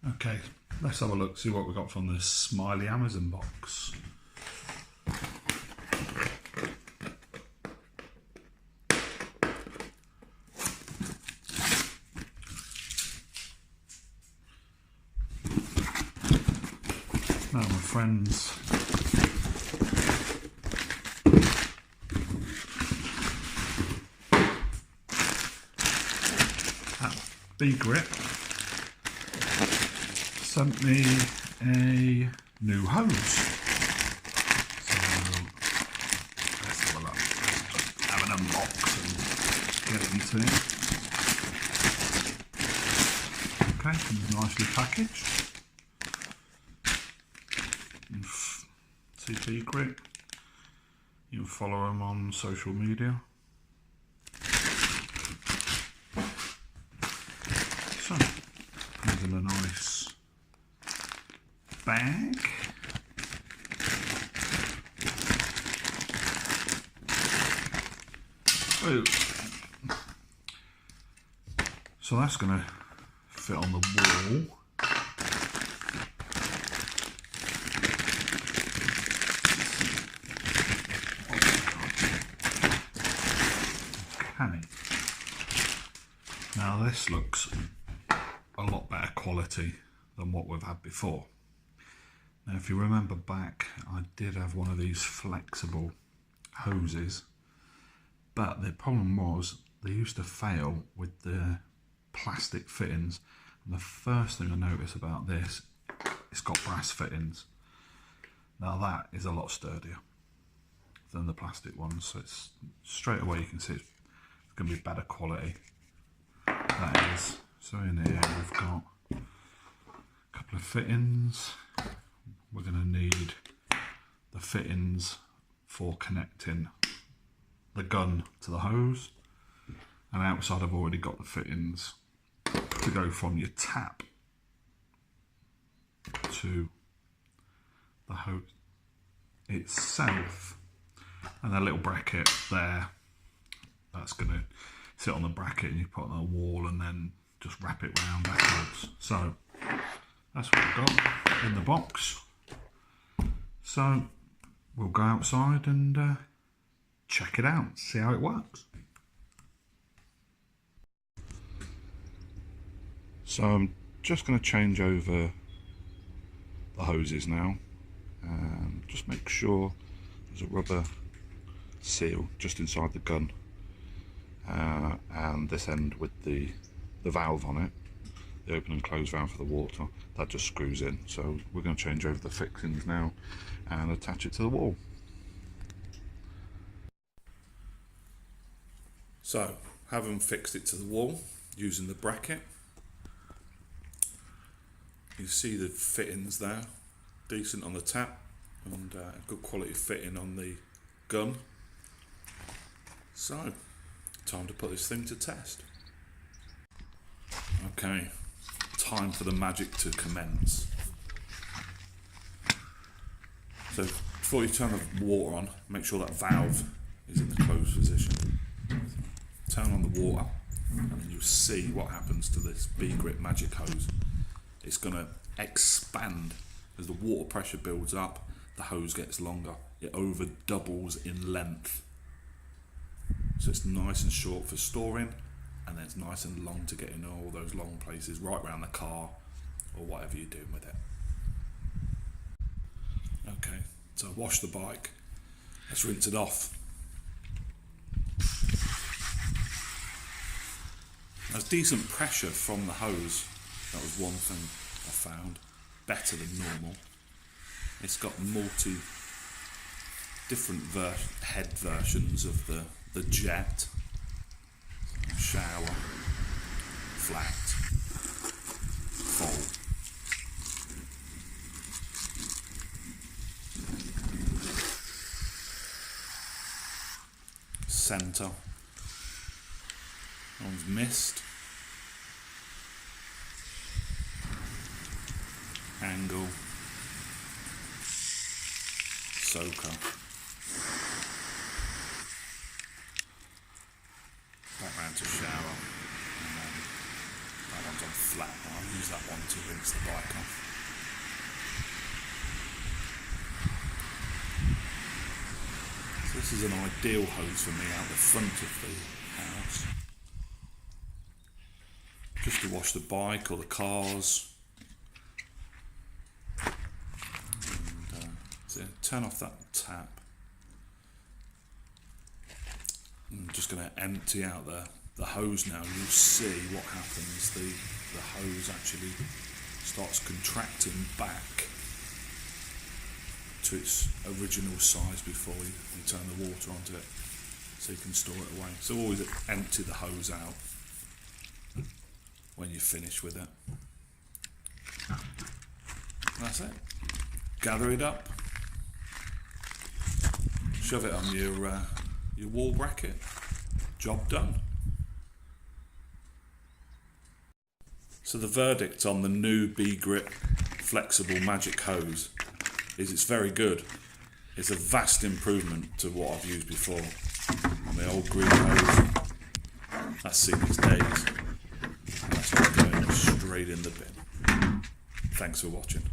Okay, let's have a look, see what we got from this smiley Amazon box. Now my friends at BeGrit sent me a new hose. So let's have a look. Have an unbox and get into it. Okay, comes nicely packaged. See BeGrit. You can follow them on social media. So comes in a nice bag. Oh. So that's going to fit on the wall. Okay. Now this looks a lot better quality than what we've had before. Now if you remember back, I did have one of these flexible hoses, but the problem was they used to fail with the plastic fittings, and the first thing I noticed about this, it's got brass fittings. Now that is a lot sturdier than the plastic ones, so it's straight away you can see it's going to be better quality. That is. So in here we've got a couple of fittings. We're going to need the fittings for connecting the gun to the hose, and outside I've already got the fittings to go from your tap to the hose itself, and a little bracket there that's going to sit on the bracket and you put it on the wall and then just wrap it round backwards. So that's what we've got in the box. So we'll go outside and check it out, see how it works. So I'm just going to change over the hoses now, and just make sure there's a rubber seal just inside the gun, and this end with the valve on it, the open and close valve for the water, that just screws in. So we're going to change over the fixings now and attach it to the wall. So having fixed it to the wall using the bracket, you see the fittings there, decent on the tap, and good quality fitting on the gun. So time to put this thing to test. Okay, time for the magic to commence. So before you turn the water on, make sure that valve is in the closed position. Turn on the water and then you'll see what happens to this BeGrit magic hose. It's going to expand as the water pressure builds up, the hose gets longer, it over doubles in length. So it's nice and short for storing, and then it's nice and long to get in all those long places right around the car or whatever you're doing with it. Okay, so wash the bike, let's rinse it off. There's decent pressure from the hose. That was one thing I found, better than normal. It's got different head versions of the jet, shower, flat, full. Centre, one's mist, angle, soaker, back round to shower, and then back one's on flat. I'll use that one to rinse the bike off. So this is an ideal hose for me out the front of the house. Just to wash the bike or the cars. And so turn off that tap. I'm just going to empty out the hose now. You'll see what happens. The hose actually starts contracting back to its original size before you turn the water onto it, so you can store it away. So always empty the hose out when you finish with it. That's it. Gather it up, shove it on your wall bracket. Job done. So the verdict on the new BeGrit flexible magic hose is it's very good. It's a vast improvement to what I've used before. On the old green hose, that's seen its days. That's going straight in the bin. Thanks for watching.